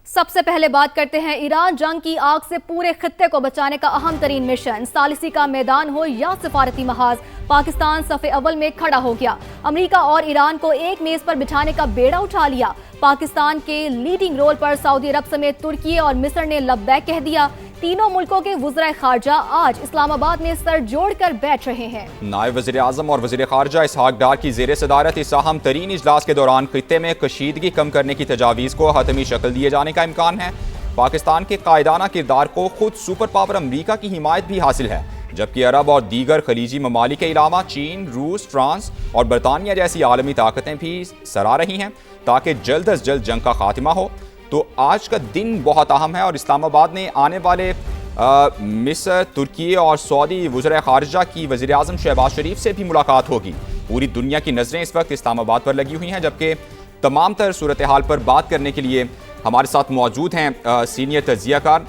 سب سے پہلے بات کرتے ہیں ایران جنگ کی آگ سے پورے خطے کو بچانے کا اہم ترین مشن، ثالثی کا میدان ہو یا سفارتی محاذ، پاکستان صف اول میں کھڑا ہو گیا۔ امریکہ اور ایران کو ایک میز پر بٹھانے کا بیڑا اٹھا لیا۔ پاکستان کے لیڈنگ رول پر سعودی عرب سمیت ترکی اور مصر نے لبیک کہہ دیا۔ تینوں ملکوں کے وزرائے خارجہ آج اسلام آباد میں سر جوڑ کر بیٹھ رہے ہیں۔ نائب وزیر اعظم اور وزیر خارجہ اسحاق ڈار کی زیر صدارت اس اہم ترین اجلاس کے دوران خطے میں کشیدگی کم کرنے کی تجاویز کو حتمی شکل دیے جانے کا امکان ہے۔ پاکستان کے قائدانہ کردار کو خود سپر پاور امریکہ کی حمایت بھی حاصل ہے، جبکہ عرب اور دیگر خلیجی ممالک کے علاوہ چین، روس، فرانس اور برطانیہ جیسی عالمی طاقتیں بھی سراہ رہی ہیں تاکہ جلد از جلد جنگ کا خاتمہ ہو۔ تو آج کا دن بہت اہم ہے اور اسلام آباد نے آنے والے مصر، ترکی اور سعودی وزرائے خارجہ کی وزیر اعظم شہباز شریف سے بھی ملاقات ہوگی۔ پوری دنیا کی نظریں اس وقت اسلام آباد پر لگی ہوئی ہیں، جبکہ تمام تر صورتحال پر بات کرنے کے لیے ہمارے ساتھ موجود ہیں سینئر تجزیہ کار،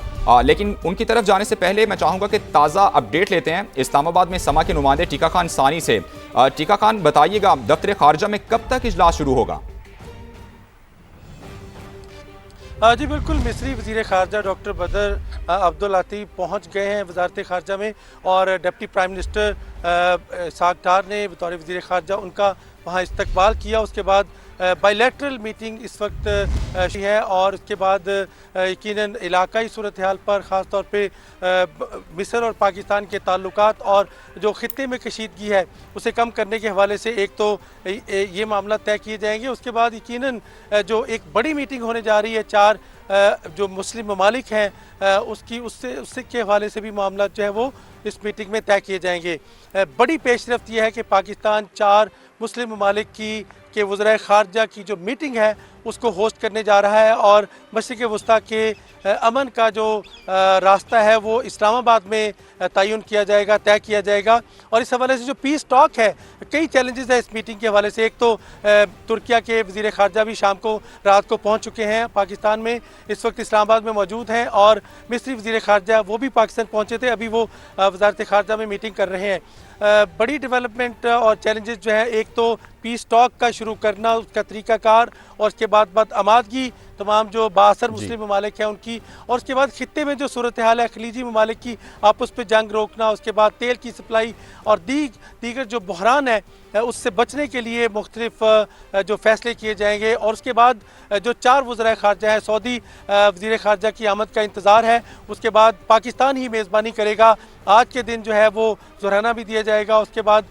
لیکن ان کی طرف جانے سے پہلے میں چاہوں گا کہ تازہ اپڈیٹ لیتے ہیں اسلام آباد میں سما کے نمائندے ٹیکا خان ثانی سے۔ ٹیکا خان، بتائیے گا دفتر خارجہ میں کب تک اجلاس شروع ہوگا؟ جی بالکل، مصری وزیر خارجہ ڈاکٹر بدر عبدالعطیہ پہنچ گئے ہیں وزارت خارجہ میں، اور deputy prime minister Ishaq Dar نے بطور وزیر خارجہ ان کا وہاں استقبال کیا۔ اس کے بعد بائی لیٹرل میٹنگ اس وقت ہے، اور اس کے بعد یقیناً علاقائی صورتحال پر خاص طور پہ مصر اور پاکستان کے تعلقات اور جو خطے میں کشیدگی ہے اسے کم کرنے کے حوالے سے ایک تو یہ معاملہ طے کیے جائیں گے۔ اس کے بعد یقیناً جو ایک بڑی میٹنگ ہونے جا رہی ہے 4 جو مسلم ممالک ہیں اس سے کے حوالے سے بھی معاملات جو ہے وہ اس میٹنگ میں طے کیے جائیں گے۔ بڑی پیش رفت یہ ہے کہ پاکستان 4 مسلم ممالک کے وزرائے خارجہ کی جو میٹنگ ہے اس کو ہوسٹ کرنے جا رہا ہے، اور مشرق وسطیٰ کے امن کا جو راستہ ہے وہ اسلام آباد میں تعین کیا جائے گا، طے کیا جائے گا۔ اور اس حوالے سے جو پیس ٹاک ہے، کئی چیلنجز ہیں اس میٹنگ کے حوالے سے۔ ایک تو ترکیہ کے وزیر خارجہ بھی رات کو پہنچ چکے ہیں پاکستان میں، اس وقت اسلام آباد میں موجود ہیں، اور مصری وزیر خارجہ وہ بھی پاکستان پہنچے تھے، ابھی وہ وزارت خارجہ میں میٹنگ کر رہے ہیں۔ بڑی ڈیولپمنٹ اور چیلنجز جو ہے، ایک تو پیس ٹاک کا شروع کرنا، اس کا طریقہ کار، اور اس کے بعد امادگی تمام جو بااثر مسلم ممالک ہیں ان کی، اور اس کے بعد خطے میں جو صورتحال ہے خلیجی ممالک کی آپس پہ جنگ روکنا، اس کے بعد تیل کی سپلائی اور دیگر جو بحران ہے اس سے بچنے کے لیے مختلف جو فیصلے کیے جائیں گے۔ اور اس کے بعد جو 4 وزرائے خارجہ ہیں، سعودی وزیر خارجہ کی آمد کا انتظار ہے، اس کے بعد پاکستان ہی میزبانی کرے گا۔ آج کے دن جو ہے وہ ظہرانہ بھی دیا جائے گا۔ اس کے بعد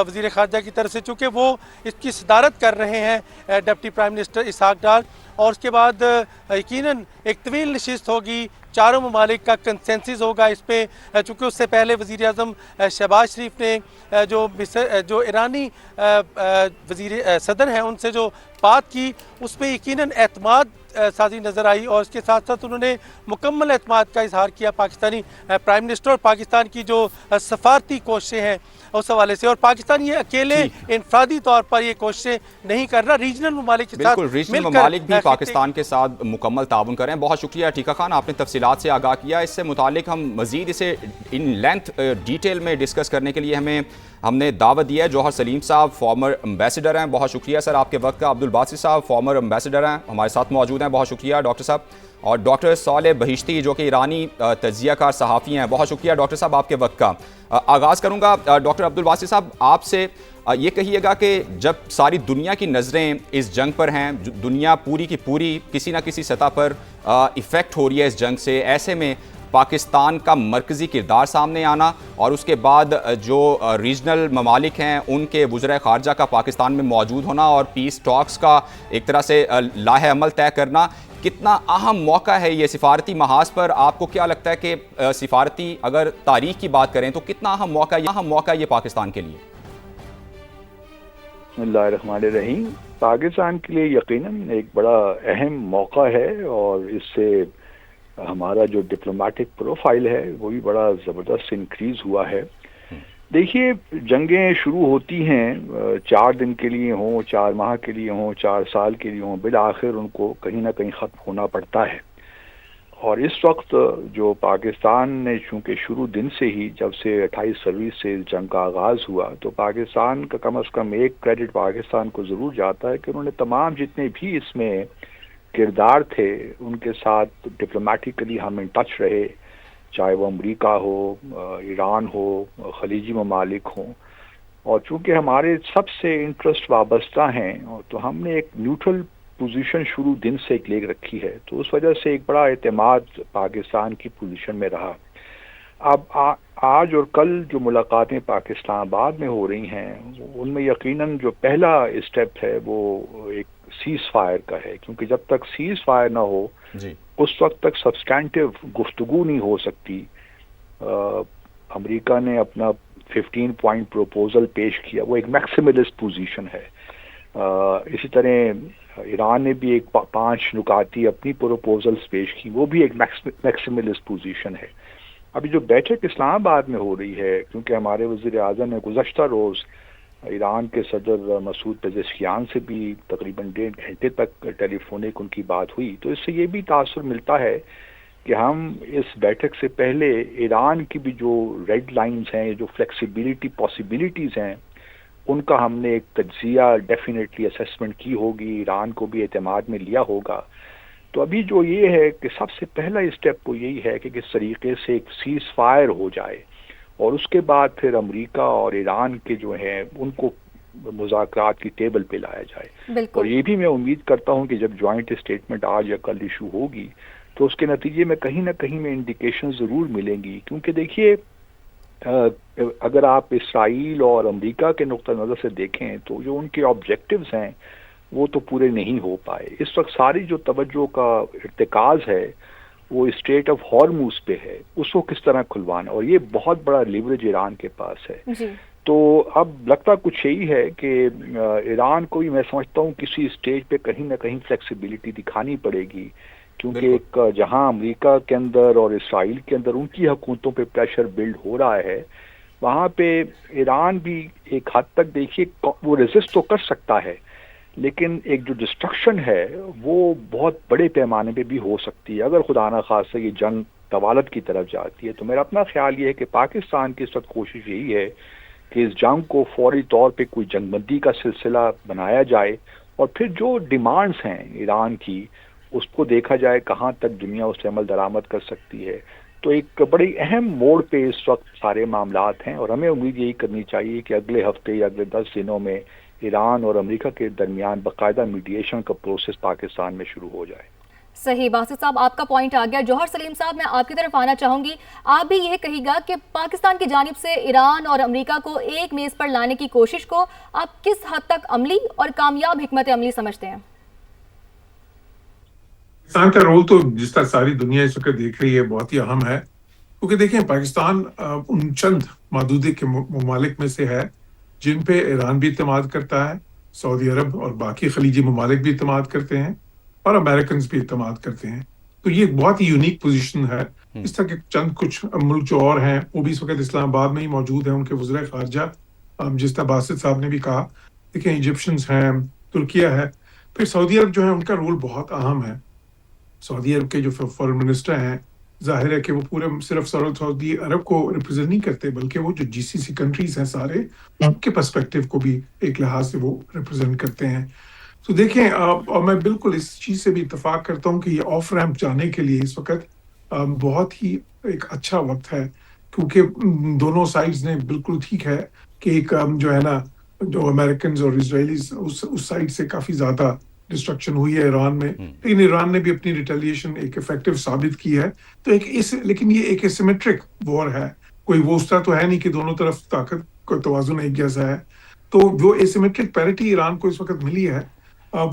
وزیر خارجہ کی طرف سے، چونکہ وہ اس کی صدارت کر رہے ہیں deputy prime minister Ishaq Dar, اور اس کے بعد یقیناً ایک طویل نشست ہوگی، 4 ممالک کا کنسنسس ہوگا اس پہ، چونکہ اس سے پہلے وزیر اعظم شہباز شریف نے جو ایرانی صدر ہیں ان سے جو بات کی، اس پہ یقیناً اعتماد سازی نظر آئی، اور اس کے ساتھ ساتھ انہوں نے مکمل اعتماد کا اظہار کیا پاکستانی پرائم منسٹر اور پاکستان کی جو سفارتی کوششیں ہیں اس حوالے سے۔ اور پاکستان یہ اکیلے انفرادی طور پر یہ کوششیں نہیں کر رہا، ریجنل ممالک کے ساتھ ریجنل ممالک بھی پاکستان کے ساتھ مکمل تعاون کر رہے ہیں۔ بہت شکریہ ٹیکا خان، آپ نے تفصیلات سے آگاہ کیا۔ اس سے متعلق ہم مزید اسے ان لینتھ ڈیٹیل میں ڈسکس کرنے کے لیے ہم نے دعوت دیا ہے۔ جوہر سلیم صاحب فارمر امبیسڈر ہیں، بہت شکریہ سر آپ کے وقت کا۔ عبدالباسط صاحب فارمر امبیسڈر ہیں، ہمارے ساتھ موجود ہیں، بہت شکریہ ڈاکٹر صاحب۔ اور ڈاکٹر صالح بہشتی جو کہ ایرانی تجزیہ کار صحافی ہیں، بہت شکریہ ڈاکٹر صاحب آپ کے وقت کا۔ آغاز کروں گا ڈاکٹر عبدالباسط صاحب آپ سے، یہ کہیے گا کہ جب ساری دنیا کی نظریں اس جنگ پر ہیں، دنیا پوری کی پوری کسی نہ کسی سطح پر افیکٹ ہو رہی ہے اس جنگ سے، ایسے میں پاکستان کا مرکزی کردار سامنے آنا اور اس کے بعد جو ریجنل ممالک ہیں ان کے وزرائے خارجہ کا پاکستان میں موجود ہونا اور پیس ٹاکس کا ایک طرح سے لاہ عمل طے کرنا، کتنا اہم موقع ہے یہ سفارتی محاذ پر؟ آپ کو کیا لگتا ہے کہ سفارتی اگر تاریخ کی بات کریں تو کتنا اہم موقع ہے یہ پاکستان کے لیے؟ بسم اللہ الرحمن الرحیم۔ پاکستان کے لیے یقیناً ایک بڑا اہم موقع ہے، اور اس سے ہمارا جو ڈپلومیٹک پروفائل ہے وہ بھی بڑا زبردست انکریز ہوا ہے۔ دیکھیے، جنگیں شروع ہوتی ہیں 4 دن کے لیے ہوں، 4 ماہ کے لیے ہوں، 4 سال کے لیے ہوں، بالآخر ان کو کہیں نہ کہیں ختم ہونا پڑتا ہے۔ اور اس وقت جو پاکستان نے چونکہ شروع دن سے ہی، جب سے 28 فروری سے اس جنگ کا آغاز ہوا، تو پاکستان کا کم از کم ایک کریڈٹ پاکستان کو ضرور جاتا ہے کہ انہوں نے تمام جتنے بھی اس میں کردار تھے ان کے ساتھ ڈپلومیٹکلی ہم ان ٹچ رہے، چاہے وہ امریکہ ہو، ایران ہو، خلیجی ممالک ہوں، اور چونکہ ہمارے سب سے انٹرسٹ وابستہ ہیں تو ہم نے ایک نیوٹرل پوزیشن شروع دن سے ایک لے رکھی ہے، تو اس وجہ سے ایک بڑا اعتماد پاکستان کی پوزیشن میں رہا۔ اب آج اور کل جو ملاقاتیں پاکستان آباد میں ہو رہی ہیں ان میں یقیناً جو پہلا اسٹیپ ہے وہ ایک سیز فائر کا ہے، کیونکہ جب تک سیز فائر نہ ہو جی اس وقت تک سبسٹینٹیو گفتگو نہیں ہو سکتی۔ امریکہ نے اپنا 15 پوائنٹ پروپوزل پیش کیا، وہ ایک میکسیملسٹ پوزیشن ہے۔ اسی طرح ایران نے بھی ایک 5 نکاتی اپنی پروپوزلز پیش کی، وہ بھی ایک میکسیملسٹ پوزیشن ہے۔ ابھی جو بیٹھک اسلام آباد میں ہو رہی ہے، کیونکہ ہمارے وزیر اعظم نے گزشتہ روز ایران کے صدر مسعود پزشکیان سے بھی تقریباً 1.5 گھنٹے تک ٹیلی فونک ان کی بات ہوئی، تو اس سے یہ بھی تاثر ملتا ہے کہ ہم اس بیٹھک سے پہلے ایران کی بھی جو ریڈ لائنز ہیں، جو فلیکسیبلٹی پاسبلٹیز ہیں، ان کا ہم نے ایک تجزیہ ڈیفینیٹلی اسیسمنٹ کی ہوگی، ایران کو بھی اعتماد میں لیا ہوگا۔ تو ابھی جو یہ ہے کہ سب سے پہلا اسٹیپ وہ یہی ہے کہ کس طریقے سے ایک سیز فائر ہو جائے، اور اس کے بعد پھر امریکہ اور ایران کے جو ہیں ان کو مذاکرات کی ٹیبل پہ لایا جائے۔ بالکل۔ اور یہ بھی میں امید کرتا ہوں کہ جب جوائنٹ اسٹیٹمنٹ آج یا کل ایشو ہوگی تو اس کے نتیجے میں کہیں نہ کہیں میں انڈیکیشن ضرور ملیں گی، کیونکہ دیکھیے اگر آپ اسرائیل اور امریکہ کے نقطہ نظر سے دیکھیں تو جو ان کے آبجیکٹیوز ہیں وہ تو پورے نہیں ہو پائے۔ اس وقت ساری جو توجہ کا ارتکاز ہے وہ اسٹریٹ آف ہارموز پہ ہے، اس کو کس طرح کھلوانا، اور یہ بہت بڑا لیوریج ایران کے پاس ہے۔ جی۔ تو اب لگتا کچھ یہی ہے کہ ایران کو بھی میں سمجھتا ہوں کسی اسٹیج پہ کہیں نہ کہیں فلیکسیبلٹی دکھانی پڑے گی، کیونکہ ایک جہاں امریکہ کے اندر اور اسرائیل کے اندر ان کی حکومتوں پہ پریشر بلڈ ہو رہا ہے، وہاں پہ ایران بھی ایک حد تک دیکھیے وہ ریزسٹ تو کر سکتا ہے، لیکن ایک جو ڈسٹرکشن ہے وہ بہت بڑے پیمانے پہ بھی ہو سکتی ہے اگر خدا نخواستہ یہ جنگ طوالت کی طرف جاتی ہے۔ تو میرا اپنا خیال یہ ہے کہ پاکستان کی اس وقت کوشش یہی ہے کہ اس جنگ کو فوری طور پہ کوئی جنگ بندی کا سلسلہ بنایا جائے، اور پھر جو ڈیمانڈز ہیں ایران کی اس کو دیکھا جائے کہاں تک دنیا اس سے عمل درآمد کر سکتی ہے۔ تو ایک بڑی اہم موڑ پہ اس وقت سارے معاملات ہیں، اور ہمیں امید یہی کرنی چاہیے کہ اگلے ہفتے یا اگلے 10 دنوں میں ایران اور امریکہ کے درمیان باقاعدہ میڈیشن کا پروسیس پاکستان میں شروع ہو جائے۔ صحیح، باسط صاحب آپ کا پوائنٹ آ گیا۔ جوہر سلیم صاحب میں آپ کی طرف آنا چاہوں گی، آپ بھی یہ کہی گا کہ پاکستان کی جانب سے ایران اور امریکہ کو ایک میز پر لانے کی کوشش کو آپ کس حد تک عملی اور کامیاب حکمت عملی سمجھتے ہیں؟ پاکستان کا رول تو جس طرح ساری دنیا اس وقت دیکھ رہی ہے بہت ہی اہم ہے، کیونکہ دیکھیں پاکستان ان چند محدودے کے ممالک میں سے ہے جن پہ ایران بھی اعتماد کرتا ہے، سعودی عرب اور باقی خلیجی ممالک بھی اعتماد کرتے ہیں، اور امریکنز بھی اعتماد کرتے ہیں۔ تو یہ بہت ہی یونیک پوزیشن ہے۔ اس طرح کے چند کچھ ملک جو اور ہیں وہ بھی اس وقت اسلام آباد میں ہی موجود ہیں، ان کے وزراء خارجہ جس طرح باسط صاحب نے بھی کہا، دیکھیں ایجپشنز ہیں، ترکیہ ہے، پھر سعودی عرب جو ہے ان کا رول بہت اہم ہے۔ سعودی عرب کے جو فورن منسٹر ہیں ظاہر ہے کہ وہ پورے صرف سعودی عرب کو ریپرزینٹ نہیں کرتے، بلکہ وہ جو جی سی سی کنٹریز ہیں سارے ان کے پرسپیکٹیو کو بھی ایک لحاظ سے وہ ریپرزینٹ کرتے ہیں۔ تو دیکھیں اور میں بالکل اس چیز سے بھی اتفاق کرتا ہوں کہ یہ آف ریمپ جانے کے لیے اس وقت بہت ہی ایک اچھا وقت ہے، کیونکہ دونوں سائڈز نے بالکل ٹھیک ہے کہ ایک جو ہے نا جو امریکنز اور اسرائیلیز اس سائڈ سے کافی زیادہ ڈسٹرکشن ہوئی ہے ایران میں، لیکن ایران نے بھی اپنی ریٹیلیشن ایک افیکٹو ثابت کی ہے۔ تو لیکن یہ ایک اسیمیٹرک وار ہے، کوئی وہ اس طرح تو ہے نہیں کہ دونوں طرف طاقت کا توازن ایک جیسا ہے۔ تو جو اسیمیٹرک پیرٹی ایران کو اس وقت ملی ہے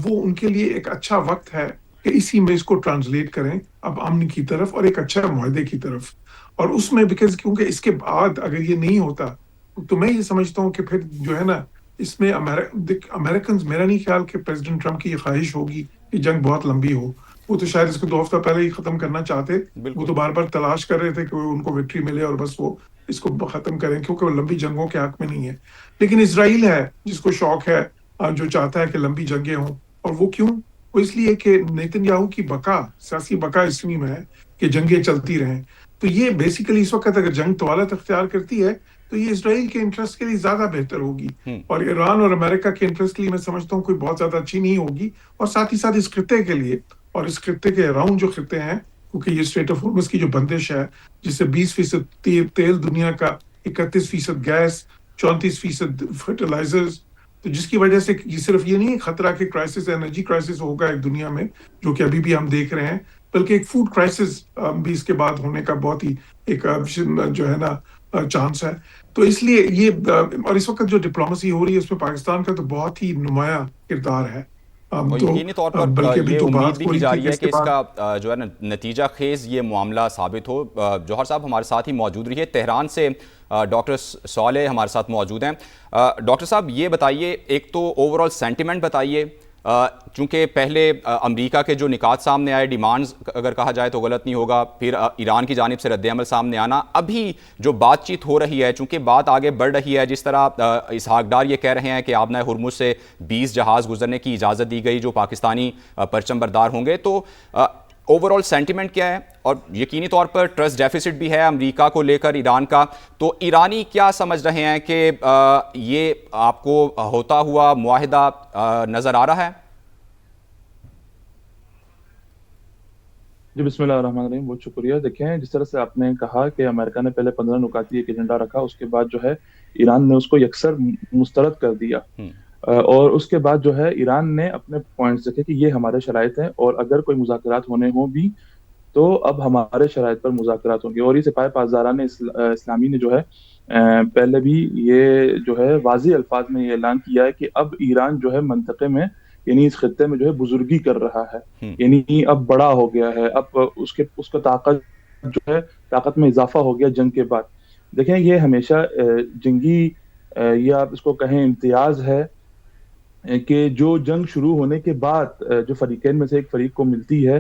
وہ ان کے لیے ایک اچھا وقت ہے کہ اسی میں اس کو ٹرانسلیٹ کریں اب امن کی طرف اور ایک اچھا معاہدے کی طرف، اور اس میں کیونکہ اس کے بعد اگر یہ نہیں ہوتا تو میں یہ سمجھتا ہوں کہ پھر جو ہے نا اس میں امریکنز، میرا نہیں خیال کہ پریزیڈنٹ ٹرمپ کی یہ خواہش ہوگی کہ جنگ بہت لمبی ہو، وہ تو شاید اس کو 2 ہفتہ پہلے ہی ختم کرنا چاہتے، وہ تو بار بار تلاش کر رہے تھے کہ ان کو وکٹری ملے اور بس وہ اس کو ختم کریں، کیونکہ وہ لمبی جنگوں کے حق میں نہیں ہے۔ لیکن اسرائیل ہے جس کو شوق ہے، جو چاہتا ہے کہ لمبی جنگیں ہوں، اور وہ کیوں؟ وہ اس لیے کہ نیتن یاہو کی بقا، سیاسی بقا اس میں ہے کہ جنگیں چلتی رہیں۔ تو یہ بیسیکلی اس وقت اگر جنگ طوالت اختیار کرتی ہے تو یہ اسرائیل کے انٹرسٹ کے لیے زیادہ بہتر ہوگی، اور ایران اور امریکہ کے انٹرسٹ کے لیے میں سمجھتا ہوں کوئی بہت زیادہ اچھی نہیں ہوگی، اور ساتھ ہی ساتھ اس خطے کے لیے اور اس خطے کے اراؤنڈ جو خطے ہیں، کیونکہ یہ اسٹریٹ آف ہارمز کی جو بندش ہے جس سے 20% تیل دنیا کا، 31% گیس، 34% فرٹیلائزرز، تو جس کی وجہ سے یہ صرف یہ نہیں خطرہ کہ کرائسس انرجی کرائسس ہوگا ایک دنیا میں جو کہ ابھی بھی ہم دیکھ رہے ہیں، بلکہ ایک فوڈ کرائسس بھی اس کے بعد ہونے کا بہت ہی ایک جو ہے نا چانس ہے. تو اس لیے یہ اور اس وقت جو ڈپلومسی ہو رہی ہے اس میں پاکستان کا تو بہت ہی نمایاں کردار ہے. اور تو یقینی طور پر بلکہ ابھی یہ تو امید بات بھی ہو کی رہی جا تھی رہی ہے کہ کے اس بعد کا جو ہے نا نتیجہ خیز یہ معاملہ ثابت ہو. جوہر صاحب ہمارے ساتھ ہی موجود رہی ہے. تہران سے ڈاکٹر صالح ہمارے ساتھ موجود ہیں. ڈاکٹر صاحب یہ بتائیے، ایک تو اوور آل سینٹیمنٹ بتائیے، چونکہ پہلے امریکہ کے جو نکات سامنے آئے، ڈیمانڈز اگر کہا جائے تو غلط نہیں ہوگا، پھر ایران کی جانب سے رد عمل سامنے آنا، ابھی جو بات چیت ہو رہی ہے چونکہ بات آگے بڑھ رہی ہے، جس طرح اسحاق ڈار یہ کہہ رہے ہیں کہ آبنۂ ہرمز سے 20 جہاز گزرنے کی اجازت دی گئی جو پاکستانی پرچم بردار ہوں گے، تو اوور آل سینٹیمنٹ کیا ہے؟ اور یقینی طور پر ٹرسٹ ڈیفیسٹ بھی ہے امریکہ کو لے کر ایران کا، تو ایرانی کیا سمجھ رہے ہیں کہ یہ آپ کو ہوتا ہوا معاہدہ نظر آ رہا ہے؟ جی بسم اللہ الرحمن الرحیم، بہت شکریہ. دیکھیں جس طرح سے آپ نے کہا کہ امریکہ نے پہلے 15 نکاتی ایک ایجنڈا رکھا، اس کے بعد جو ہے ایران نے اس کو یکسر مسترد کر دیا، اور اس کے بعد جو ہے ایران نے اپنے پوائنٹس رکھے کہ یہ ہمارے شرائط ہیں اور اگر کوئی مذاکرات ہونے ہوں بھی تو اب ہمارے شرائط پر مذاکرات ہوں گے. اور یہ سپاہ پاسداران اسلامی نے جو ہے پہلے بھی یہ جو ہے واضح الفاظ میں یہ اعلان کیا ہے کہ اب ایران جو ہے منطقے میں یعنی اس خطے میں جو ہے بزرگی کر رہا ہے، یعنی اب بڑا ہو گیا ہے، اب اس کا طاقت میں اضافہ ہو گیا جنگ کے بعد. دیکھیں یہ ہمیشہ جنگی یا آپ اس کو کہیں امتیاز ہے کہ جو جنگ شروع ہونے کے بعد جو فریقین میں سے ایک فریق کو ملتی ہے،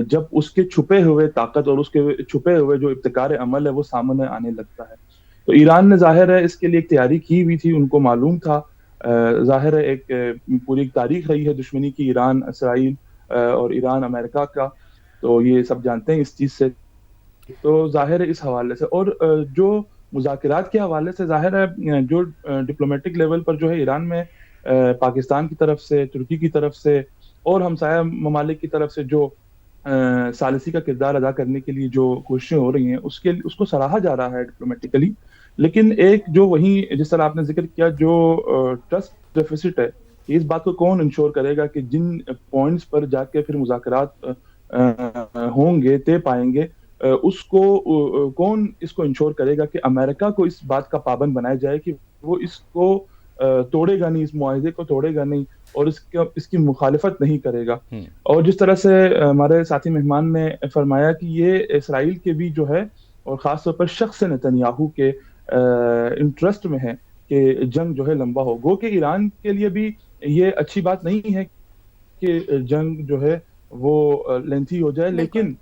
جب اس کے چھپے ہوئے طاقت اور اس کے چھپے ہوئے جو ابتکار عمل ہے وہ سامنے آنے لگتا ہے. تو ایران نے ظاہر ہے اس کے لیے ایک تیاری کی ہوئی تھی، ان کو معلوم تھا. ظاہر ہے ایک پوری تاریخ رہی ہے دشمنی کی ایران اسرائیل اور ایران امریکہ کا، تو یہ سب جانتے ہیں اس چیز سے. تو ظاہر ہے اس حوالے سے اور جو مذاکرات کے حوالے سے ظاہر ہے جو ڈپلومیٹک لیول پر جو ہے ایران میں پاکستان کی طرف سے، ترکی کی طرف سے اور ہمسایہ ممالک کی طرف سے جو ثالثی کا کردار ادا کرنے کے لیے جو کوششیں ہو رہی ہیں اس کو سراہا جا رہا ہے ڈپلومیٹیکلی. لیکن ایک جو وہیں جس طرح آپ نے ذکر کیا جو ٹرسٹ ڈیفیسٹ ہے، اس بات کو کون انشور کرے گا کہ جن پوائنٹس پر جا کے پھر مذاکرات ہوں گے، طے پائیں گے، اس کو کون اس کو انشور کرے گا کہ امریکہ کو اس بات کا پابند بنایا جائے کہ وہ اس کو توڑے گا نہیں، اس معاہدے کو توڑے گا نہیں اور اس کی مخالفت نہیں کرے گا. اور جس طرح سے ہمارے ساتھی مہمان نے فرمایا کہ یہ اسرائیل کے بھی جو ہے اور خاص طور پر شخص نتنیاہو کے انٹرسٹ میں ہے کہ جنگ جو ہے لمبا ہو. گو کہ ایران کے لیے بھی یہ اچھی بات نہیں ہے کہ جنگ جو ہے وہ لینتھی ہو جائے، لیکن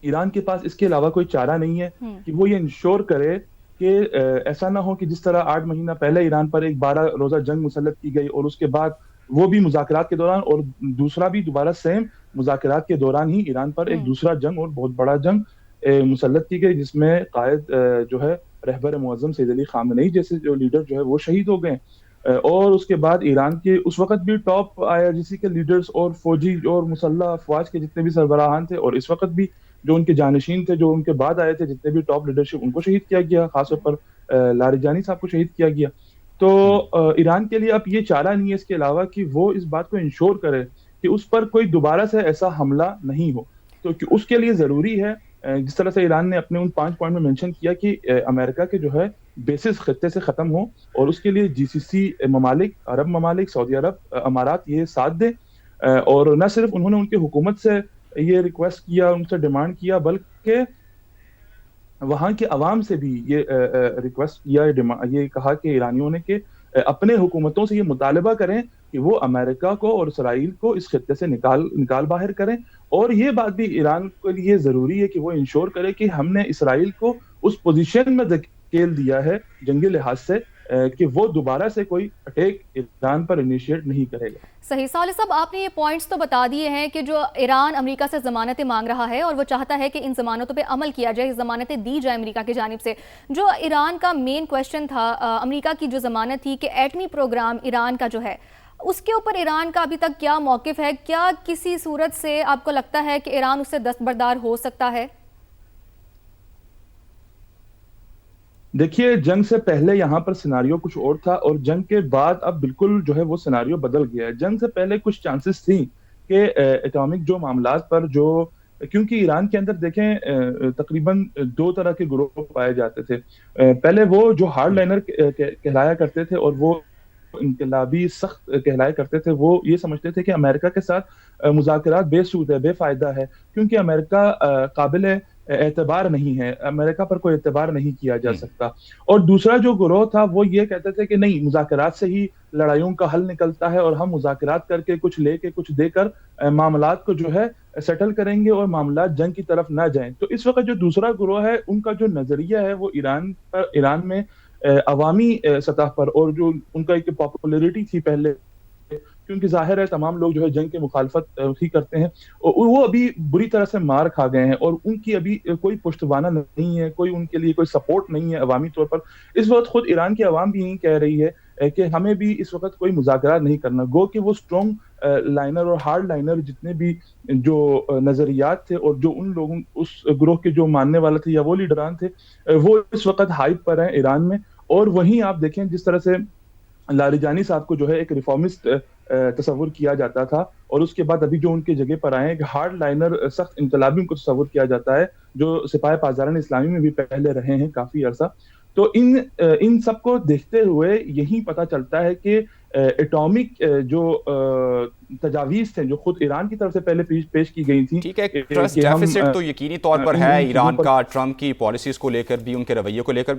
ایران کے پاس اس کے علاوہ کوئی چارہ نہیں ہے کہ وہ یہ انشور کرے کہ ایسا نہ ہو کہ جس طرح 8 مہینہ پہلے ایران پر ایک 12 روزہ جنگ مسلط کی گئی اور اس کے بعد وہ بھی مذاکرات کے دوران اور دوسرا بھی دوبارہ سیم مذاکرات کے دوران ہی ایران پر ایک دوسرا جنگ اور بہت بڑا جنگ مسلط کی گئی، جس میں قائد جو ہے رہبر معظم سید علی خامنئی جیسے جو لیڈر جو ہے وہ شہید ہو گئے. اور اس کے بعد ایران کے اس وقت بھی ٹاپ IRGC کے لیڈرز اور فوجی اور مسلح افواج کے جتنے بھی سربراہان تھے اور اس وقت بھی جو ان کے جانشین تھے جو ان کے بعد آئے تھے جتنے بھی ٹاپ لیڈرشپ ان کو شہید کیا گیا، خاص طور پر لاریجانی صاحب کو شہید کیا گیا. تو ایران کے لیے اب یہ چارہ نہیں ہے اس کے علاوہ کہ وہ اس بات کو انشور کرے کہ اس پر کوئی دوبارہ سے ایسا حملہ نہیں ہو. تو اس کے لیے ضروری ہے جس طرح سے ایران نے اپنے ان 5 پوائنٹ میں مینشن کیا کہ امریکہ کے جو ہے بیسز خطے سے ختم ہو اور اس کے لیے GCC ممالک، عرب ممالک، سعودی عرب، امارات یہ ساتھ دیں. اور نہ صرف انہوں نے ان کی حکومت سے یہ ریکویسٹ کیا، ان سے ڈیمانڈ کیا، بلکہ وہاں کے عوام سے بھی یہ ریکویسٹ کیا، یہ کہا کہ ایرانیوں نے کہ اپنے حکومتوں سے یہ مطالبہ کریں کہ وہ امریکہ کو اور اسرائیل کو اس خطے سے نکال باہر کریں. اور یہ بات بھی ایران کے لیے ضروری ہے کہ وہ انشور کرے کہ ہم نے اسرائیل کو اس پوزیشن میں دھکیل دیا ہے جنگی لحاظ سے کہ وہ دوبارہ سے کوئی اٹیک ایران پر انیشیٹ نہیں کرے گا. صحیح. صالح صاحب آپ نے یہ پوائنٹس تو بتا دیے ہیں کہ جو ایران امریکہ سے ضمانتیں مانگ رہا ہے اور وہ چاہتا ہے کہ ان ضمانتوں پہ عمل کیا جائے، ضمانتیں دی جائیں امریکہ کی جانب سے. جو ایران کا مین کویشچن تھا، امریکہ کی جو ضمانت تھی کہ ایٹمی پروگرام ایران کا جو ہے اس کے اوپر ایران کا ابھی تک کیا موقف ہے؟ کیا کسی صورت سے آپ کو لگتا ہے کہ ایران اس سے دستبردار ہو سکتا ہے؟ دیکھیے، جنگ سے پہلے یہاں پر سیناریو کچھ اور تھا، اور جنگ کے بعد اب بالکل جو ہے وہ سیناریو بدل گیا ہے۔ جنگ سے پہلے کچھ چانسز تھیں کہ ایٹامک جو معاملات پر جو، کیونکہ ایران کے اندر دیکھیں تقریباً 2 طرح کے گروہ پائے جاتے تھے۔ پہلے وہ جو ہارڈ لائنر کہلایا کرتے تھے اور وہ انقلابی سخت کہلایا کرتے تھے، وہ یہ سمجھتے تھے کہ امریکہ کے ساتھ مذاکرات بے سود ہے، بے فائدہ ہے، کیونکہ امریکہ قابل اعتبار نہیں ہے، امریکہ پر کوئی اعتبار نہیں کیا جا سکتا۔ اور دوسرا جو گروہ تھا وہ یہ کہتے تھے کہ نہیں، مذاکرات سے ہی لڑائیوں کا حل نکلتا ہے، اور ہم مذاکرات کر کے کچھ لے کے کچھ دے کر معاملات کو جو ہے سیٹل کریں گے اور معاملات جنگ کی طرف نہ جائیں۔ تو اس وقت جو دوسرا گروہ ہے، ان کا جو نظریہ ہے وہ ایران میں عوامی سطح پر، اور جو ان کا ایک پاپولیرٹی تھی پہلے، کیونکہ ظاہر ہے تمام لوگ جو ہے جنگ کے مخالفت ہی کرتے ہیں، وہ ابھی بری طرح سے مار کھا گئے ہیں، اور ان کی ابھی کوئی پشتوانہ نہیں ہے، کوئی ان کے لیے کوئی سپورٹ نہیں ہے عوامی طور پر۔ اس وقت خود ایران کی عوام بھی یہی کہہ رہی ہے کہ ہمیں بھی اس وقت کوئی مذاکرات نہیں کرنا، گو کہ وہ اسٹرانگ لائنر اور ہارڈ لائنر جتنے بھی جو نظریات تھے، اور جو ان لوگوں اس گروہ کے جو ماننے والے تھے یا وہ لیڈران تھے، وہ اس وقت ہائپ پر ہیں ایران میں۔ اور وہیں آپ دیکھیں جس طرح سے لاریجانی صاحب کو جو ہے ایک ریفارمسٹ تصور کیا جاتا تھا، اور اس کے بعد ابھی جو ان کے جگہ پر آئے ہیں کہ ہارڈ لائنر سخت انقلابی ان کو تصور کیا جاتا ہے، جو سپاہ پاسداران اسلامی میں بھی پہلے رہے ہیں کافی عرصہ۔ تو ان سب کو دیکھتے ہوئے یہی پتہ چلتا ہے کہ ایٹامک جو تجاویز تھے جو خود ایران کی طرف سے پہلے پیش کی گئی تھیں، ٹھیک ہے، ٹرسٹ ڈیفیسٹ تو یقینی طور پر ہے ایران کا، ٹرمپ کی پالیسیز کو لے کر بھی، ان کے رویے کو لے کر بھی۔